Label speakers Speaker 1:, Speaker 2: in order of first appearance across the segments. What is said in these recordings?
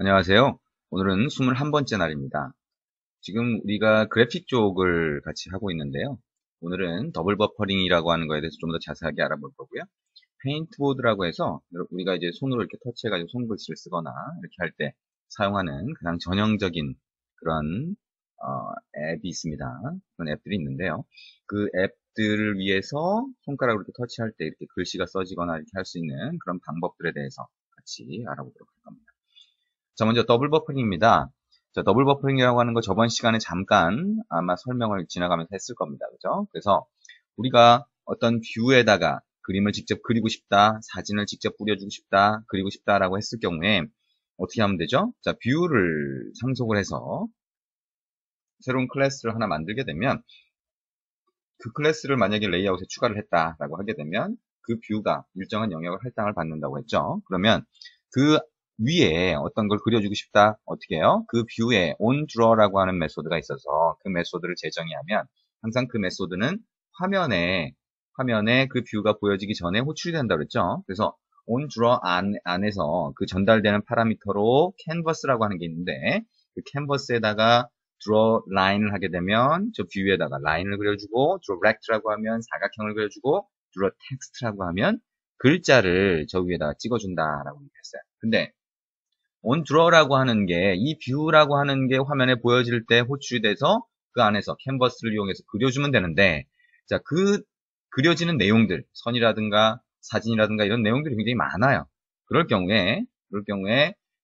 Speaker 1: 안녕하세요. 오늘은 21번째 날입니다. 지금 우리가 그래픽 쪽을 같이 하고 있는데요. 오늘은 더블 버퍼링이라고 하는 거에 대해서 좀 더 자세하게 알아볼 거고요. 페인트보드라고 해서 우리가 이제 손으로 이렇게 터치해가지고 손글씨를 쓰거나 이렇게 할 때 사용하는 가장 전형적인 그런 앱이 있습니다. 그런 앱들이 있는데요. 그 앱들을 위해서 손가락으로 이렇게 터치할 때 이렇게 글씨가 써지거나 이렇게 할 수 있는 그런 방법들에 대해서 같이 알아보도록 할 겁니다. 자, 먼저 더블 버퍼링입니다. 자, 더블 버퍼링이라고 하는 거 저번 시간에 잠깐 아마 설명을 지나가면서 했을 겁니다. 그죠? 그래서 우리가 어떤 뷰에다가 그림을 직접 그리고 싶다, 사진을 직접 뿌려주고 싶다, 그리고 싶다라고 했을 경우에 어떻게 하면 되죠? 자, 뷰를 상속을 해서 새로운 클래스를 하나 만들게 되면 그 클래스를 만약에 레이아웃에 추가를 했다라고 하게 되면 그 뷰가 일정한 영역을 할당을 받는다고 했죠. 그러면 그 위에 어떤 걸 그려주고 싶다. 어떻게 해요? 그 뷰에 onDraw라고 하는 메소드가 있어서 그 메소드를 재정의 하면 항상 그 메소드는 화면에 그 뷰가 보여지기 전에 호출이 된다고 그랬죠. 그래서 onDraw 안에서 그 전달되는 파라미터로 캔버스라고 하는 게 있는데 그 캔버스에다가 draw line을 하게 되면 저 뷰에다가 라인을 그려주고 draw rect라고 하면 사각형을 그려주고 draw text라고 하면 글자를 저 위에다가 찍어준다라고 얘기했어요. 근데 on draw라고 하는 게 이 뷰라고 하는 게 화면에 보여질 때 호출이 돼서 그 안에서 캔버스를 이용해서 그려주면 되는데 자, 그 그려지는 내용들 선이라든가 사진이라든가 이런 내용들이 굉장히 많아요. 그럴 경우에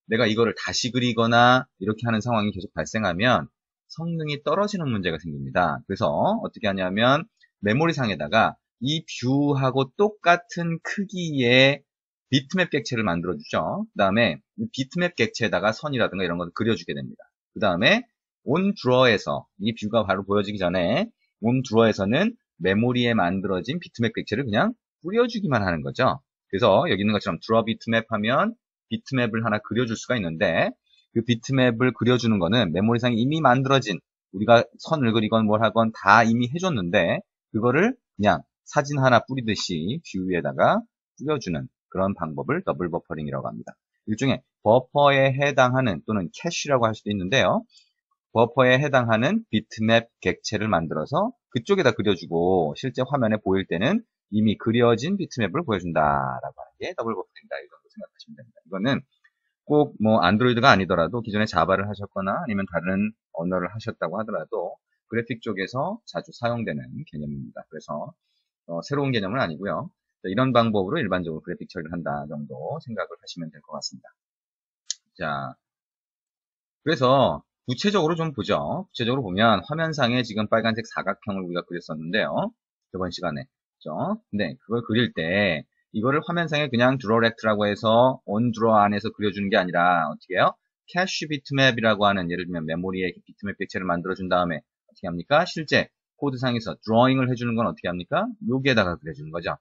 Speaker 1: 내가 이거를 다시 그리거나 이렇게 하는 상황이 계속 발생하면 성능이 떨어지는 문제가 생깁니다. 그래서 어떻게 하냐면 메모리상에다가 이 뷰하고 똑같은 크기의 비트맵 객체를 만들어주죠. 그 다음에 비트맵 객체에다가 선이라든가 이런 것을 그려주게 됩니다. 그 다음에 onDraw에서 이 뷰가 바로 보여지기 전에 onDraw에서는 메모리에 만들어진 비트맵 객체를 그냥 뿌려주기만 하는 거죠. 그래서 여기 있는 것처럼 draw 비트맵 하면 비트맵을 하나 그려줄 수가 있는데 그 비트맵을 그려주는 거는 메모리상에 이미 만들어진 우리가 선을 그리건 뭘 하건 다 이미 해줬는데 그거를 그냥 사진 하나 뿌리듯이 뷰 위에다가 뿌려주는 그런 방법을 더블 버퍼링이라고 합니다. 일종의 버퍼에 해당하는 또는 캐시라고 할 수도 있는데요. 버퍼에 해당하는 비트맵 객체를 만들어서 그쪽에다 그려주고 실제 화면에 보일 때는 이미 그려진 비트맵을 보여준다라고 하는 게 더블 버퍼링이다. 이 정도 생각하시면 됩니다. 이거는 꼭 뭐 안드로이드가 아니더라도 기존에 자바를 하셨거나 아니면 다른 언어를 하셨다고 하더라도 그래픽 쪽에서 자주 사용되는 개념입니다. 그래서 새로운 개념은 아니고요. 이런 방법으로 일반적으로 그래픽 처리를 한다 정도 생각을 하시면 될 것 같습니다. 자, 그래서 구체적으로 좀 보죠. 구체적으로 보면 화면상에 지금 빨간색 사각형을 우리가 그렸었는데요. 저번 시간에. 그죠? 근데 그걸 그릴 때 이거를 화면상에 그냥 드로렉트라고 해서 onDraw 안에서 그려주는 게 아니라 어떻게 해요? 캐시 비트맵이라고 하는 예를 들면 메모리에 비트맵 객체를 만들어준 다음에 어떻게 합니까? 실제 코드상에서 드로잉을 해주는 건 어떻게 합니까? 여기에다가 그려주는 거죠.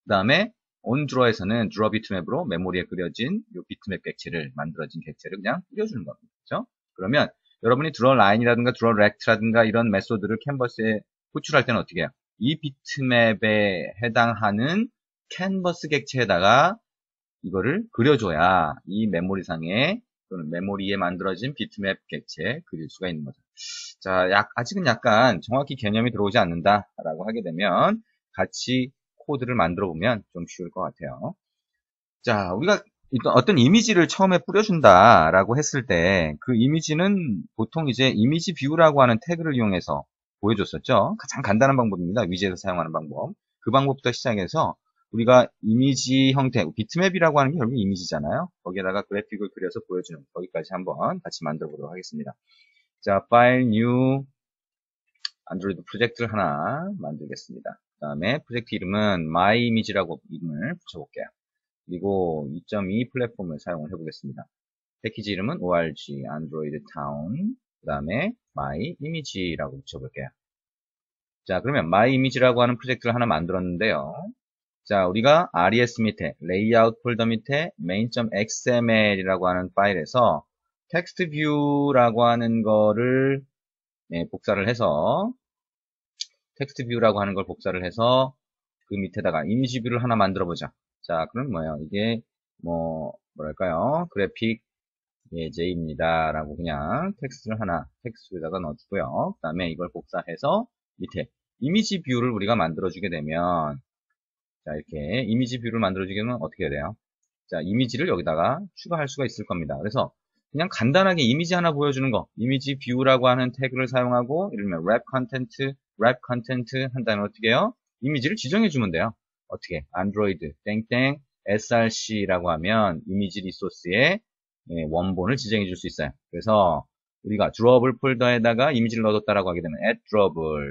Speaker 1: 그 다음에 onDraw에서는 draw 비트맵으로 메모리에 그려진 이 비트맵 객체를 만들어진 객체를 그냥 그려주는 겁니다. 그렇죠? 그러면 여러분이 draw line이라든가 draw rect라든가 이런 메소드를 캔버스에 호출할 때는 어떻게 해요? 이 비트맵에 해당하는 캔버스 객체에다가 이거를 그려줘야 이 메모리상에 또는 메모리에 만들어진 비트맵 객체에 그릴 수가 있는 거죠. 자, 아직은 약간 정확히 개념이 들어오지 않는다라고 하게 되면 같이 코드를 만들어 보면 좀 쉬울 것 같아요. 자, 우리가 어떤 이미지를 처음에 뿌려준다라고 했을 때 그 이미지는 보통 이제 이미지 뷰라고 하는 태그를 이용해서 보여줬었죠. 가장 간단한 방법입니다. 위젯에서 사용하는 방법. 그 방법부터 시작해서 우리가 이미지 형태, 비트맵이라고 하는 게 결국 이미지잖아요. 거기에다가 그래픽을 그려서 보여주는 거기까지 한번 같이 만들어 보도록 하겠습니다. 자, 파일, 뉴, 안드로이드 프로젝트를 하나 만들겠습니다. 그 다음에 프로젝트 이름은 myImage라고 이름을 붙여볼게요. 그리고 2.2 플랫폼을 사용을 해보겠습니다. 패키지 이름은 org, android town, 그 다음에 myImage라고 붙여볼게요. 자, 그러면 myImage라고 하는 프로젝트를 하나 만들었는데요. 자, 우리가 res 밑에, layout 폴더 밑에 main.xml이라고 하는 파일에서 텍스트 뷰라고 하는 거를 복사를 해서 텍스트 뷰라고 하는 걸 복사를 해서 그 밑에다가 이미지 뷰를 하나 만들어 보자. 자, 그럼 뭐예요? 이게 뭐랄까요? 그래픽 예제입니다. 라고 그냥 텍스트를 하나 텍스트에다가 넣어주고요. 그 다음에 이걸 복사해서 밑에 이미지 뷰를 우리가 만들어주게 되면, 자, 이렇게 이미지 뷰를 만들어주게 되면 어떻게 해야 돼요? 자, 이미지를 여기다가 추가할 수가 있을 겁니다. 그래서 그냥 간단하게 이미지 하나 보여주는 거, 이미지 뷰라고 하는 태그를 사용하고, 예를 들면 랩 컨텐트 한 다음에 어떻게 해요? 이미지를 지정해 주면 돼요. 어떻게? 안드로이드 땡땡 src라고 하면 이미지 리소스에 원본을 지정해 줄 수 있어요. 그래서 우리가 drawable 폴더에다가 이미지를 넣어뒀다라고 하게 되면 add drawable,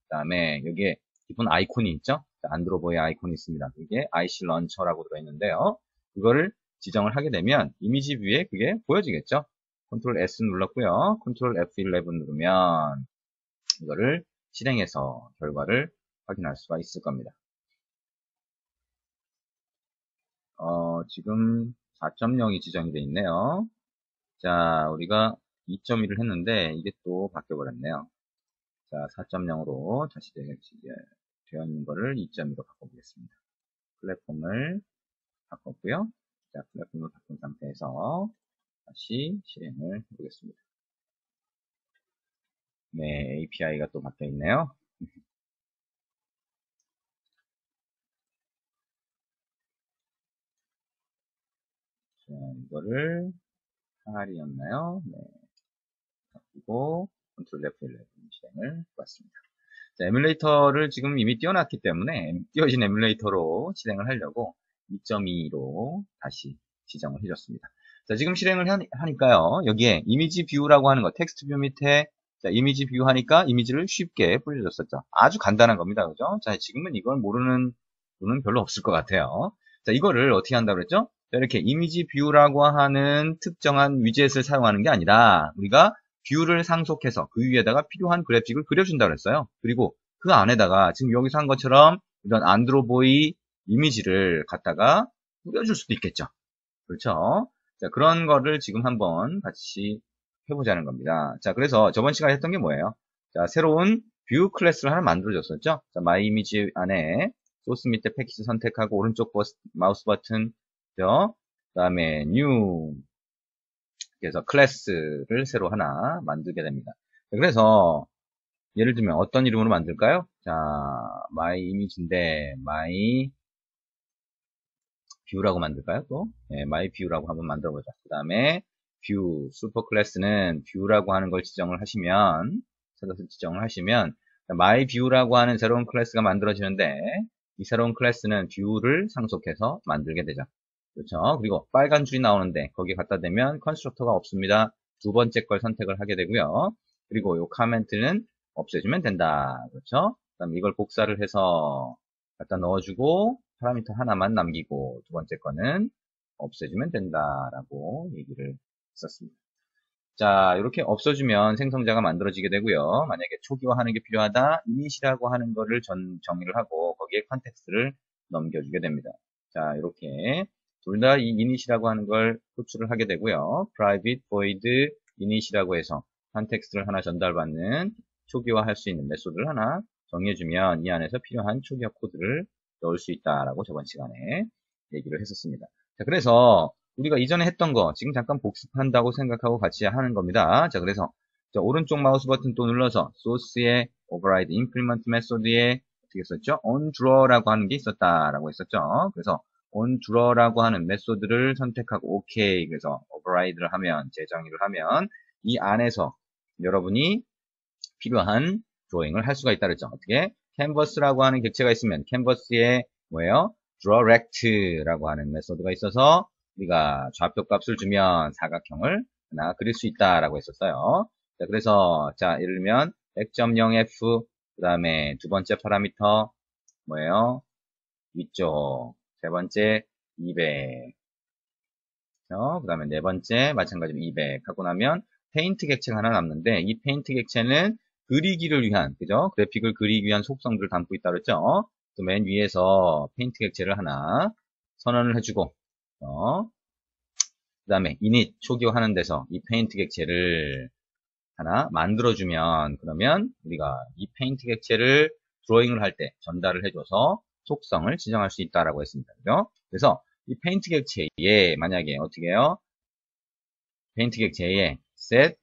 Speaker 1: 그 다음에 여기에 기본 아이콘이 있죠? 안드로보의 아이콘이 있습니다. 이게 IC 런처라고 들어있는데요. 그거를 지정을 하게 되면 이미지 뷰에 그게 보여지겠죠? 컨트롤 S 눌렀고요. 컨트롤 F11 누르면 이거를 실행해서 결과를 확인할 수가 있을 겁니다. 지금 4.0이 지정이 되어 있네요. 자, 우리가 2.1을 했는데 이게 또 바뀌어버렸네요. 자, 4.0으로 다시 되어 있는 거를 2.2로 바꿔보겠습니다. 플랫폼을 바꿨고요. 자, 플랫폼을 바꾼 상태에서 다시 실행을 해보겠습니다. 네, API가 또 바뀌어 있네요. 자, 이거를 항아리였나요? 네, 바꾸고 컨트롤 F11 실행을 해봤습니다. 자, 에뮬레이터를 지금 이미 띄워놨기 때문에 띄워진 에뮬레이터로 실행을 하려고 2.2로 다시 지정을 해줬습니다. 자, 지금 실행을 하니까요. 여기에 이미지 뷰라고 하는 거, 텍스트 뷰 밑에 자, 이미지 뷰 하니까 이미지를 쉽게 뿌려줬었죠. 아주 간단한 겁니다. 그죠? 자, 지금은 이걸 모르는 분은 별로 없을 것 같아요. 자, 이거를 어떻게 한다고 그랬죠? 자, 이렇게 이미지 뷰라고 하는 특정한 위젯을 사용하는 게 아니라 우리가 뷰를 상속해서 그 위에다가 필요한 그래픽을 그려준다고 그랬어요. 그리고 그 안에다가 지금 여기서 한 것처럼 이런 안드로보이 이미지를 갖다가 뿌려줄 수도 있겠죠. 그렇죠? 자, 그런 거를 지금 한번 같이 해보자는 겁니다. 자, 그래서 저번 시간에 했던 게 뭐예요? 자, 새로운 뷰 클래스를 하나 만들어줬었죠? 자, 마이 이미지 안에 소스 밑에 패키지 선택하고 오른쪽 마우스 버튼, 그 다음에 new, 그래서 클래스를 새로 하나 만들게 됩니다. 그래서 예를 들면 어떤 이름으로 만들까요? 자, my 이미지인데 my view라고 만들까요? 또 my view라고 한번 만들어보자. 그 다음에 view 슈퍼 클래스는 view라고 하는 걸 지정을 하시면 찾아서 지정을 하시면 my view라고 하는 새로운 클래스가 만들어지는데 이 새로운 클래스는 view를 상속해서 만들게 되죠. 그렇죠? 그리고 빨간 줄이 나오는데 거기에 갖다 대면 컨스트럭터가 없습니다. 두 번째 걸 선택을 하게 되고요. 그리고 이 카멘트는 없애주면 된다. 그렇죠? 그다음 이걸 복사를 해서 갖다 넣어주고 파라미터 하나만 남기고 두 번째 거는 없애주면 된다라고 얘기를 했었습니다. 자, 이렇게 없어주면 생성자가 만들어지게 되고요. 만약에 초기화하는 게 필요하다, 이닛이라고 하는 거를 정의를 하고 거기에 컨텍스트를 넘겨주게 됩니다. 자, 이렇게 둘 다 이 init이라고 하는 걸 호출을 하게 되고요. private void init이라고 해서 컨텍스트를 하나 전달받는 초기화할 수 있는 메소드를 하나 정해주면 이 안에서 필요한 초기화 코드를 넣을 수 있다라고 저번 시간에 얘기를 했었습니다. 자, 그래서 우리가 이전에 했던 거 지금 잠깐 복습한다고 생각하고 같이 하는 겁니다. 자, 그래서 자, 오른쪽 마우스 버튼 또 눌러서 소스의 override implement method에 어떻게 썼죠? onDraw라고 하는 게 있었다라고 했었죠. 그래서 onDraw라고 하는 메소드를 선택하고 OK, 그래서 override를 하면 재정의를 하면 이 안에서 여러분이 필요한 드로잉을 할 수가 있다 그랬죠. 어떻게? 캔버스라고 하는 객체가 있으면 캔버스에 뭐예요? drawRect라고 하는 메소드가 있어서 우리가 좌표 값을 주면 사각형을 하나 그릴 수 있다라고 했었어요. 자, 그래서 자, 예를 들면 100.0f 그 다음에 두 번째 파라미터 뭐예요? 위쪽 세 번째 200 그 다음에 네 번째 마찬가지로 200 하고 나면 페인트 객체가 하나 남는데 이 페인트 객체는 그리기를 위한 그죠? 그래픽을 그리기 위한 속성들을 담고 있다 그랬죠? 또 맨 위에서 페인트 객체를 하나 선언을 해주고 그 다음에 init 초기화하는 데서 이 페인트 객체를 하나 만들어주면 그러면 우리가 이 페인트 객체를 드로잉을 할 때 전달을 해줘서 속성을 지정할 수 있다라고 했습니다. 그죠? 그래서 이 페인트 객체에 만약에 어떻게 해요? 페인트 객체에 set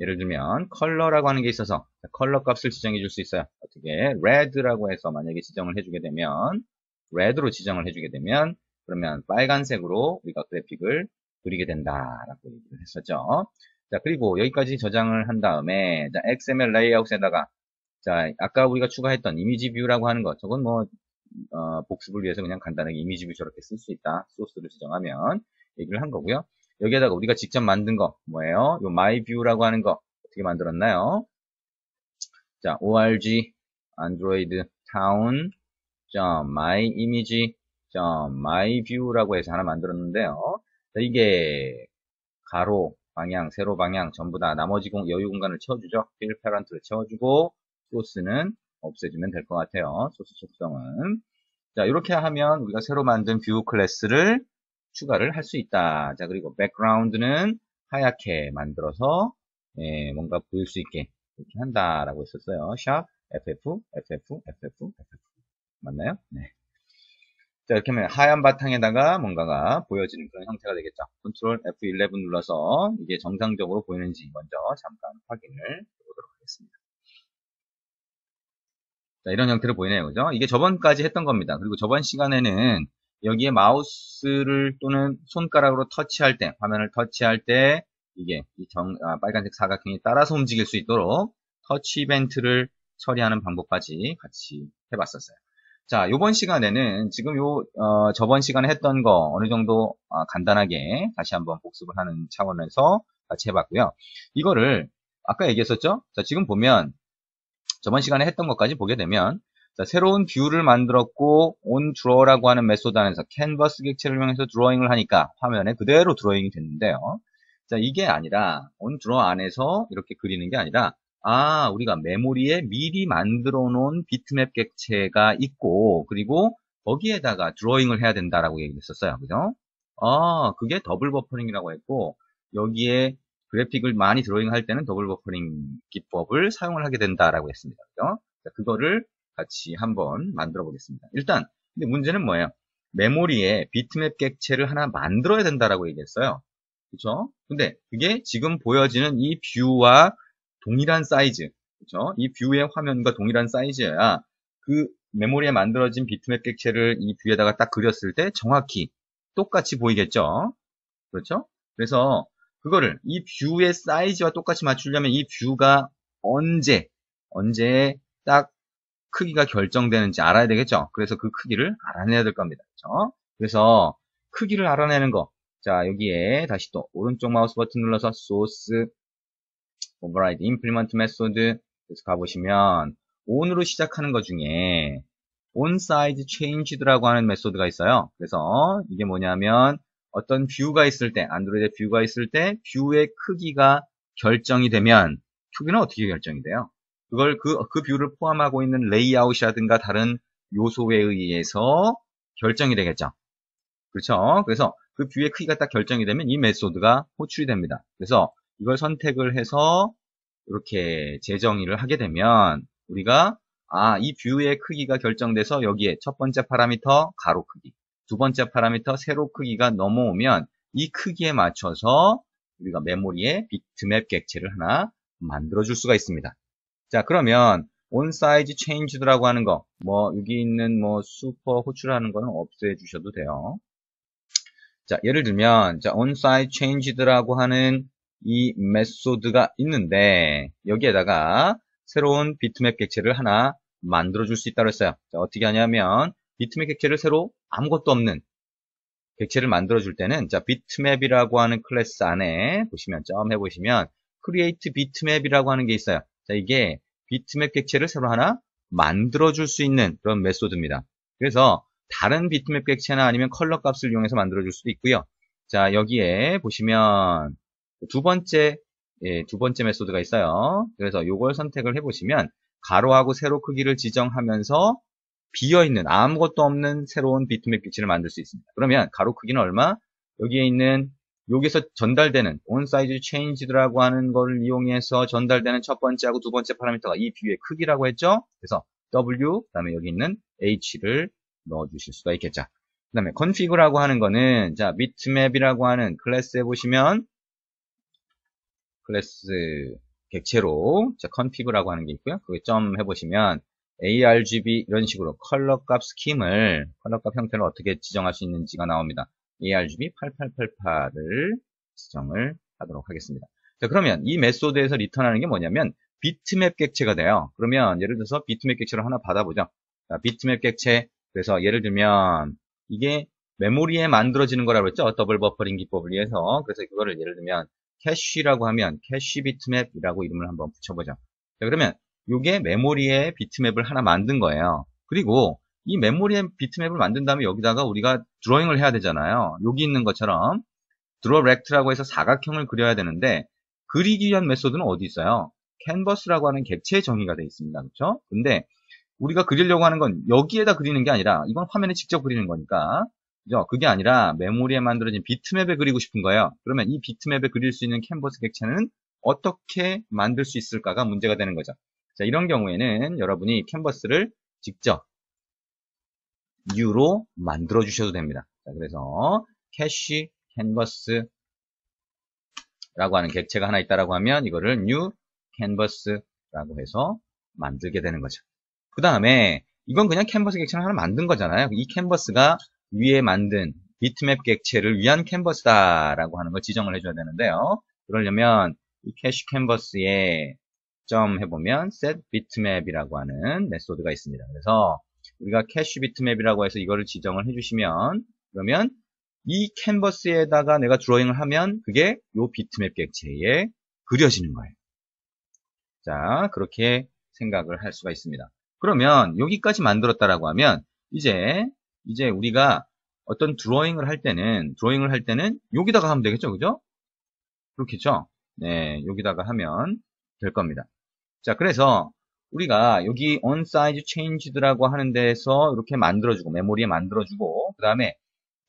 Speaker 1: 예를 들면 컬러라고 하는 게 있어서 컬러 값을 지정해 줄 수 있어요. 어떻게 red라고 해서 만약에 지정을 해주게 되면 red로 지정을 해주게 되면 그러면 빨간색으로 우리가 그래픽을 그리게 된다라고 얘기를 했었죠. 자, 그리고 여기까지 저장을 한 다음에 자, XML 레이아웃에다가 자, 아까 우리가 추가했던 이미지 뷰라고 하는 것 저건 뭐 복습을 위해서 그냥 간단하게 이미지 뷰 저렇게 쓸 수 있다. 소스를 지정하면 얘기를 한 거고요. 여기에다가 우리가 직접 만든 거 뭐예요? 요 my view라고 하는 거 어떻게 만들었나요? 자, org android town my image my view라고 해서 하나 만들었는데요. 자, 이게 가로 방향, 세로 방향 전부 다 나머지 여유 공간을 채워주죠. fill parent를 채워주고 소스는 없애주면 될 것 같아요. 소스 속성은 자, 이렇게 하면 우리가 새로 만든 뷰 클래스를 추가를 할 수 있다. 자, 그리고 백그라운드는 하얗게 만들어서 뭔가 보일 수 있게 이렇게 한다라고 했었어요. 샵 ff 맞나요? 네. 자, 이렇게 하면 하얀 바탕에다가 뭔가가 보여지는 그런 형태가 되겠죠. 컨트롤 F11 눌러서 이게 정상적으로 보이는지 먼저 잠깐 확인을 해보도록 하겠습니다. 자, 이런 형태로 보이네요. 그죠? 이게 저번까지 했던 겁니다. 그리고 저번 시간에는 여기에 마우스를 또는 손가락으로 터치할 때, 화면을 터치할 때, 이게 빨간색 사각형이 따라서 움직일 수 있도록 터치 이벤트를 처리하는 방법까지 같이 해봤었어요. 자, 요번 시간에는 지금 저번 시간에 했던 거 어느 정도 간단하게 다시 한번 복습을 하는 차원에서 같이 해봤고요. 이거를 아까 얘기했었죠? 자, 지금 보면 저번 시간에 했던 것까지 보게 되면 자, 새로운 뷰를 만들었고 onDraw라고 하는 메소드 안에서 캔버스 객체를 이용해서 드로잉을 하니까 화면에 그대로 드로잉이 됐는데요. 자, 이게 아니라 onDraw 안에서 이렇게 그리는 게 아니라 우리가 메모리에 미리 만들어 놓은 비트맵 객체가 있고 그리고 거기에다가 드로잉을 해야 된다라고 얘기했었어요. 그죠? 그게 더블 버퍼링이라고 했고 여기에 그래픽을 많이 드로잉할 때는 더블 버퍼링 기법을 사용을 하게 된다라고 했습니다. 그죠? 자, 그거를 같이 한번 만들어 보겠습니다. 일단 근데 문제는 뭐예요? 메모리에 비트맵 객체를 하나 만들어야 된다라고 얘기했어요. 그렇죠? 근데 그게 지금 보여지는 이 뷰와 동일한 사이즈, 그렇죠? 이 뷰의 화면과 동일한 사이즈여야 그 메모리에 만들어진 비트맵 객체를 이 뷰에다가 딱 그렸을 때 정확히 똑같이 보이겠죠? 그렇죠? 그래서 그거를 이 뷰의 사이즈와 똑같이 맞추려면 이 뷰가 언제 딱 크기가 결정되는지 알아야 되겠죠? 그래서 그 크기를 알아내야 될 겁니다. 그렇죠? 그래서 크기를 알아내는 거. 자, 여기에 다시 또 오른쪽 마우스 버튼 눌러서 소스, override, implement method 그래서 가보시면 on으로 시작하는 것 중에 onSize changed라고 하는 메소드가 있어요. 그래서 이게 뭐냐면 어떤 뷰가 있을 때, 안드로이드 뷰가 있을 때 뷰의 크기가 결정이 되면 크기는 어떻게 결정이 돼요? 그걸 그 뷰를 포함하고 있는 레이아웃이라든가 다른 요소에 의해서 결정이 되겠죠. 그렇죠? 그래서 그 뷰의 크기가 딱 결정이 되면 이 메소드가 호출이 됩니다. 그래서 이걸 선택을 해서 이렇게 재정의를 하게 되면 우리가 이 뷰의 크기가 결정돼서 여기에 첫 번째 파라미터 가로 크기, 두 번째 파라미터 세로 크기가 넘어오면 이 크기에 맞춰서 우리가 메모리에 비트맵 객체를 하나 만들어 줄 수가 있습니다. 자, 그러면 onSize changed라고 하는 거, 여기 있는 슈퍼 호출하는 거는 없애 주셔도 돼요. 자, 예를 들면 자, onSize changed라고 하는 이 메소드가 있는데 여기에다가 새로운 비트맵 객체를 하나 만들어 줄 수 있다고 했어요. 자, 어떻게 하냐면 비트맵 객체를 새로 아무것도 없는 객체를 만들어 줄 때는 자, 비트맵이라고 하는 클래스 안에 보시면 점 해보시면 create bitmap이라고 하는 게 있어요. 자, 이게 비트맵 객체를 새로 하나 만들어 줄 수 있는 그런 메소드입니다. 그래서 다른 비트맵 객체나 아니면 컬러 값을 이용해서 만들어 줄 수도 있고요. 자, 여기에 보시면 두 번째 메소드가 있어요. 그래서 이걸 선택을 해보시면 가로하고 세로 크기를 지정하면서 비어있는 아무것도 없는 새로운 비트맵 객체를 만들 수 있습니다. 그러면 가로 크기는 얼마? 여기에 있는 여기서 전달되는 onSize changed라고 하는 걸 이용해서 전달되는 첫 번째하고 두 번째 파라미터가 이 뷰의 크기라고 했죠. 그래서 W 그다음에 여기 있는 H를 넣어 주실 수가 있겠죠. 그 다음에 config라고 하는 거는 자 bitmap이라고 하는 클래스에 보시면 클래스 객체로 config라고 하는 게 있고요. 그거 점 해보시면 argb 이런 식으로 컬러 값 스킴을 컬러 값 형태를 어떻게 지정할 수 있는지가 나옵니다. argb 8888을 지정을 하도록 하겠습니다. 자, 그러면 이 메소드에서 리턴하는 게 뭐냐면 비트맵 객체가 돼요. 그러면 예를 들어서 비트맵 객체를 하나 받아보죠. 자, 비트맵 객체, 그래서 예를 들면 이게 메모리에 만들어지는 거라고 했죠. 더블 버퍼링 기법을 위해서. 그래서 그거를 예를 들면 캐시라고 하면 캐시 비트맵이라고 이름을 한번 붙여보죠. 자, 그러면 이게 메모리에 비트맵을 하나 만든 거예요. 그리고 이 메모리에 비트맵을 만든 다음에 여기다가 우리가 드로잉을 해야 되잖아요. 여기 있는 것처럼 드로 렉트라고 해서 사각형을 그려야 되는데 그리기 위한 메소드는 어디 있어요? 캔버스라고 하는 객체의 정의가 되어 있습니다. 그렇죠? 근데 우리가 그리려고 하는 건 여기에다 그리는 게 아니라 이건 화면에 직접 그리는 거니까 그죠? 그게 아니라 메모리에 만들어진 비트맵에 그리고 싶은 거예요. 그러면 이 비트맵에 그릴 수 있는 캔버스 객체는 어떻게 만들 수 있을까가 문제가 되는 거죠. 자, 이런 경우에는 여러분이 캔버스를 직접 U로 만들어 주셔도 됩니다. 자, 그래서 캐시 캔버스라고 하는 객체가 하나 있다라고 하면 이거를 new canvas라고 해서 만들게 되는 거죠. 그 다음에 이건 그냥 캔버스 객체를 하나 만든 거잖아요. 이 캔버스가 위에 만든 비트맵 객체를 위한 캔버스다라고 하는 걸 지정을 해줘야 되는데요. 그러려면 이 캐시 캔버스에 점 해보면 set bitmap이라고 하는 메소드가 있습니다. 그래서 우리가 캐시 비트맵이라고 해서 이거를 지정을 해주시면 그러면 이 캔버스에다가 내가 드로잉을 하면 그게 요 비트맵 객체에 그려지는 거예요. 자, 그렇게 생각을 할 수가 있습니다. 그러면 여기까지 만들었다라고 하면 이제 우리가 어떤 드로잉을 할 때는 여기다가 하면 되겠죠, 그죠? 그렇겠죠? 네, 여기다가 하면 될 겁니다. 자, 그래서 우리가 여기 onSize changed라고 하는 데에서 이렇게 만들어주고 메모리에 만들어주고 그 다음에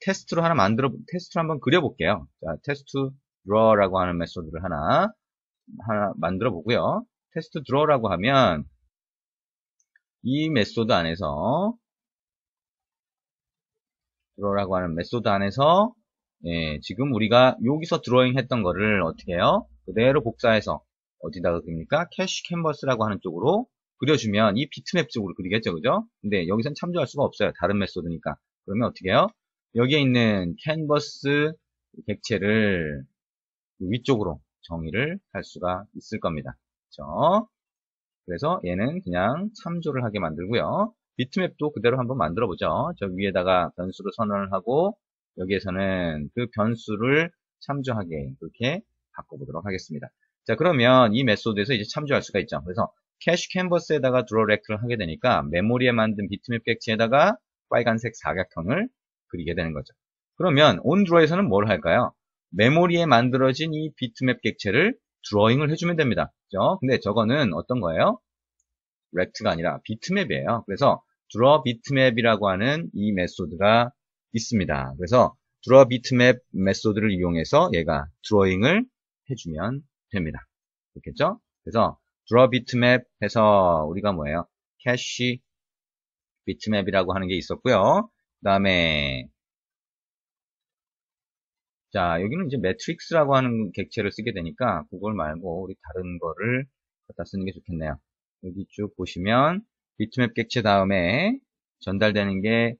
Speaker 1: 테스트로 한번 그려볼게요. 자, 테스트 draw라고 하는 메소드를 하나 만들어 보고요. 테스트 draw라고 하면 이 메소드 안에서 draw라고 하는 메소드 안에서 지금 우리가 여기서 드로잉 했던 거를 어떻게 해요? 그대로 복사해서 어디다가 그립니까? 캐시 캔버스라고 하는 쪽으로 그려주면 이 비트맵 쪽으로 그리겠죠, 그죠? 근데 여기선 참조할 수가 없어요. 다른 메소드니까. 그러면 어떻게 해요? 여기에 있는 캔버스 객체를 위쪽으로 정의를 할 수가 있을 겁니다. 그렇죠? 그래서 얘는 그냥 참조를 하게 만들고요. 비트맵도 그대로 한번 만들어 보죠. 저 위에다가 변수로 선언을 하고 여기에서는 그 변수를 참조하게 그렇게 바꿔보도록 하겠습니다. 자, 그러면 이 메소드에서 이제 참조할 수가 있죠. 그래서 캐시 캔버스에다가 드로 렉트를 하게 되니까 메모리에 만든 비트맵 객체에다가 빨간색 사각형을 그리게 되는 거죠. 그러면 온드로에서는 뭘 할까요? 메모리에 만들어진 이 비트맵 객체를 드로잉을 해주면 됩니다. 그죠? 근데 저거는 어떤 거예요? 렉트가 아니라 비트맵이에요. 그래서 draw bitmap이라고 하는 이 메소드가 있습니다. 그래서 draw bitmap 메소드를 이용해서 얘가 드로잉을 해주면 됩니다. 그렇겠죠? 그래서 draw bitmap 해서 우리가 뭐예요? 캐시 bitmap이라고 하는 게 있었고요. 그 다음에 자, 여기는 이제 매트릭스라고 하는 객체를 쓰게 되니까 그걸 말고 우리 다른 거를 갖다 쓰는 게 좋겠네요. 여기 쭉 보시면 비트맵 객체 다음에 전달되는 게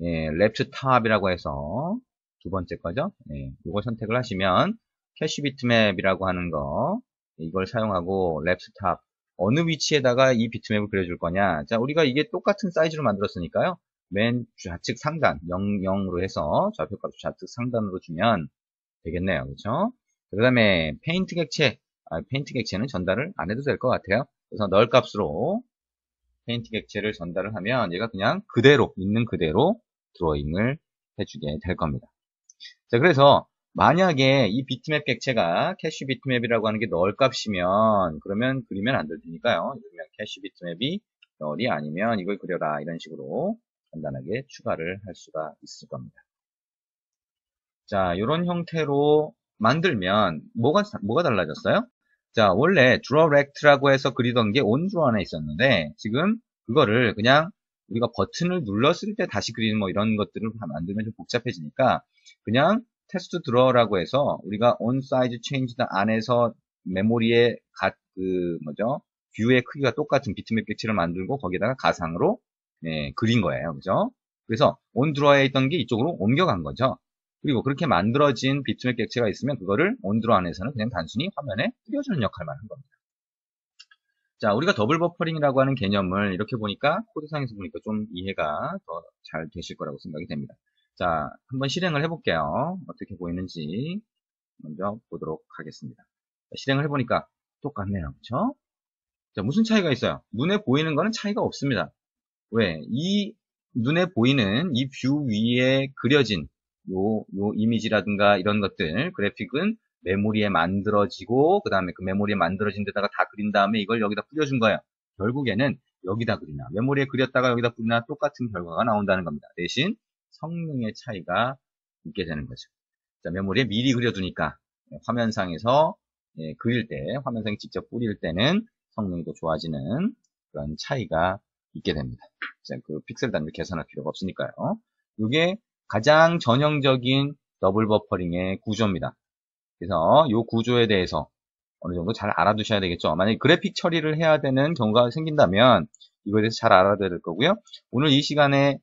Speaker 1: left top이라고 해서 두 번째 거죠. 이걸 선택을 하시면 캐시 비트맵이라고 하는 거 이걸 사용하고 left top 어느 위치에다가 이 비트맵을 그려줄 거냐. 자, 우리가 이게 똑같은 사이즈로 만들었으니까요. 맨 좌측 상단 00으로 해서 좌표값 좌측 상단으로 주면 되겠네요. 그렇죠? 그 다음에 페인트 객체는 전달을 안 해도 될 것 같아요. 그래서 널 값으로 페인트 객체를 전달을 하면 얘가 그냥 있는 그대로 드로잉을 해주게 될 겁니다. 자, 그래서 만약에 이 비트맵 객체가 캐시 비트맵이라고 하는 게 널 값이면 그러면 그리면 안 될 테니까요. 그러면 캐시 비트맵이 널이 아니면 이걸 그려라 이런 식으로 간단하게 추가를 할 수가 있을 겁니다. 자, 이런 형태로 만들면 뭐가 달라졌어요? 자, 원래 draw rect라고 해서 그리던 게 onDraw 안에 있었는데 지금 그거를 그냥 우리가 버튼을 눌렀을 때 다시 그리는 뭐 이런 것들을 만들면 좀 복잡해지니까 그냥 테스트 draw라고 해서 우리가 onSize changed 안에서 메모리에 뷰의 크기가 똑같은 비트맵 객체를 만들고 거기다가 가상으로 그린 거예요. 그죠? 그래서 온드로어에 있던 게 이쪽으로 옮겨간 거죠. 그리고 그렇게 만들어진 비트맵 객체가 있으면 그거를 온드로어 안에서는 그냥 단순히 화면에 뿌려주는 역할만 한 겁니다. 자, 우리가 더블 버퍼링이라고 하는 개념을 이렇게 보니까 코드상에서 보니까 좀 이해가 더 잘 되실 거라고 생각이 됩니다. 자, 한번 실행을 해볼게요. 어떻게 보이는지 먼저 보도록 하겠습니다. 자, 실행을 해보니까 똑같네요. 그렇죠? 자, 무슨 차이가 있어요? 눈에 보이는 거는 차이가 없습니다. 왜? 이 눈에 보이는 이 뷰 위에 그려진 요 이미지라든가 이런 것들, 그래픽은 메모리에 만들어지고, 그 다음에 그 메모리에 만들어진 데다가 다 그린 다음에 이걸 여기다 뿌려준 거예요. 결국에는 여기다 그리나, 메모리에 그렸다가 여기다 뿌리나 똑같은 결과가 나온다는 겁니다. 대신 성능의 차이가 있게 되는 거죠. 자, 메모리에 미리 그려두니까 화면상에서 그릴 때, 화면상에 직접 뿌릴 때는 성능이 더 좋아지는 그런 차이가 있게 됩니다. 자, 그 픽셀 단위를 계산할 필요가 없으니까요. 이게 가장 전형적인 더블 버퍼링의 구조입니다. 그래서 이 구조에 대해서 어느 정도 잘 알아두셔야 되겠죠. 만약에 그래픽 처리를 해야 되는 경우가 생긴다면 이거에 대해서 잘 알아둬야 될 거고요. 오늘 이 시간에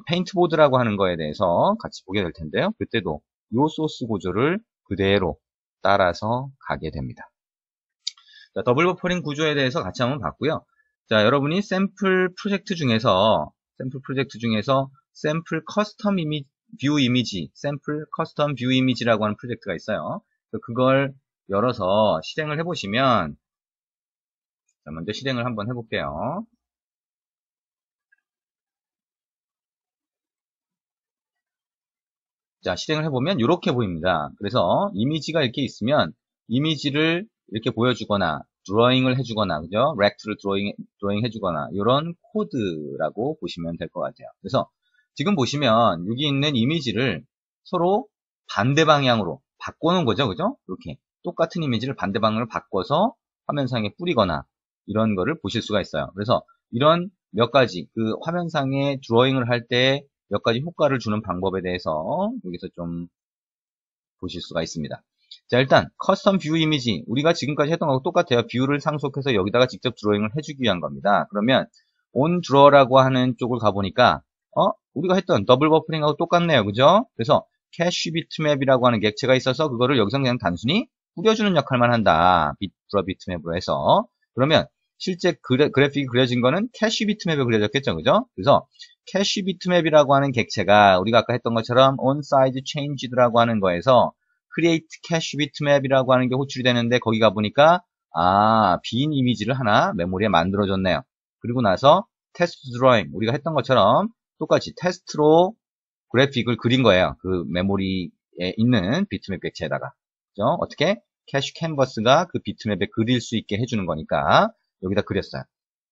Speaker 1: 페인트보드라고 하는 거에 대해서 같이 보게 될 텐데요. 그때도 이 소스 구조를 그대로 따라서 가게 됩니다. 자, 더블 버퍼링 구조에 대해서 같이 한번 봤고요. 자, 여러분이 샘플 프로젝트 중에서 샘플 커스텀 뷰 이미지, 샘플 커스텀 뷰 이미지라고 하는 프로젝트가 있어요. 그걸 열어서 실행을 해보시면, 자, 먼저 실행을 한번 해볼게요. 자, 실행을 해보면 이렇게 보입니다. 그래서 이미지가 이렇게 있으면 이미지를 이렇게 보여주거나 드로잉을 해주거나, 그죠? 렉트를 드로잉 해주거나 이런 코드라고 보시면 될 것 같아요. 그래서 지금 보시면 여기 있는 이미지를 서로 반대 방향으로 바꿔놓은 거죠, 그죠? 이렇게 똑같은 이미지를 반대 방향으로 바꿔서 화면상에 뿌리거나 이런 거를 보실 수가 있어요. 그래서 이런 몇 가지 그 화면상에 드로잉을 할 때 몇 가지 효과를 주는 방법에 대해서 여기서 좀 보실 수가 있습니다. 자, 일단 커스텀 뷰 이미지 우리가 지금까지 했던 거하고 똑같아요. 뷰를 상속해서 여기다가 직접 드로잉을 해주기 위한 겁니다. 그러면 on draw라고 하는 쪽을 가보니까 우리가 했던 더블 버퍼링하고 똑같네요. 그죠? 그래서 캐시 비트맵이라고 하는 객체가 있어서 그거를 여기서 그냥 단순히 뿌려주는 역할만 한다. 드러 비트맵으로 해서. 그러면 실제 그래픽이 그려진 거는 캐시 비트맵에 그려졌겠죠. 그죠? 그래서 캐시 비트맵이라고 하는 객체가 우리가 아까 했던 것처럼 on size changed라고 하는 거에서 create cache bitmap이라고 하는 게 호출이 되는데 거기 가보니까 빈 이미지를 하나 메모리에 만들어줬네요. 그리고 나서 테스트 드로잉 우리가 했던 것처럼 똑같이 테스트로 그래픽을 그린 거예요. 그 메모리에 있는 비트맵 객체에다가. 그죠? 어떻게? 캐시 캔버스가 그 비트맵에 그릴 수 있게 해주는 거니까 여기다 그렸어요.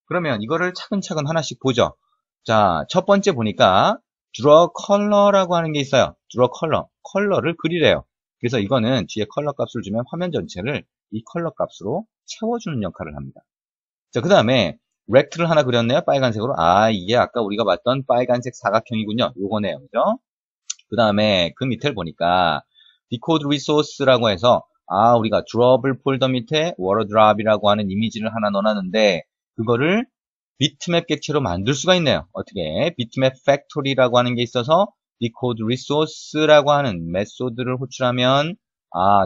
Speaker 1: 그러면 이거를 차근차근 하나씩 보죠. 자, 첫 번째 보니까 draw color라고 하는 게 있어요. draw color. 컬러를 그리래요. 그래서 이거는 뒤에 컬러 값을 주면 화면 전체를 이 컬러 값으로 채워주는 역할을 합니다. 자, 그 다음에 렉트를 하나 그렸네요. 빨간색으로. 이게 아까 우리가 봤던 빨간색 사각형이군요. 요거네요. 그죠? 그 다음에 그 밑을 보니까 decode resource라고 해서 우리가 drawable 폴더 밑에 water drop이라고 하는 이미지를 하나 넣어놨는데 그거를 비트맵 객체로 만들 수가 있네요. 어떻게? 비트맵 팩토리라고 하는 게 있어서 decode resource라고 하는 메소드를 호출하면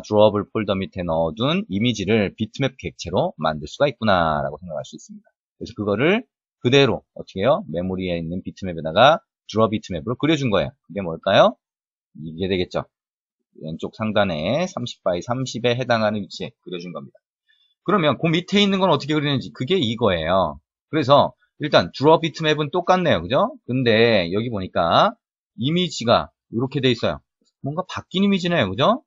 Speaker 1: drawable 폴더 밑에 넣어둔 이미지를 비트맵 객체로 만들 수가 있구나 라고 생각할 수 있습니다. 그래서 그거를 그대로 어떻게 해요? 메모리에 있는 비트맵에다가 draw 비트맵으로 그려준 거예요. 그게 뭘까요? 이게 되겠죠. 왼쪽 상단에 30by 30에 해당하는 위치에 그려준 겁니다. 그러면 그 밑에 있는 건 어떻게 그리는지 그게 이거예요. 그래서 일단 draw 비트맵은 똑같네요. 그죠? 근데 여기 보니까 이미지가 이렇게 돼 있어요. 뭔가 바뀐 이미지네요. 그죠?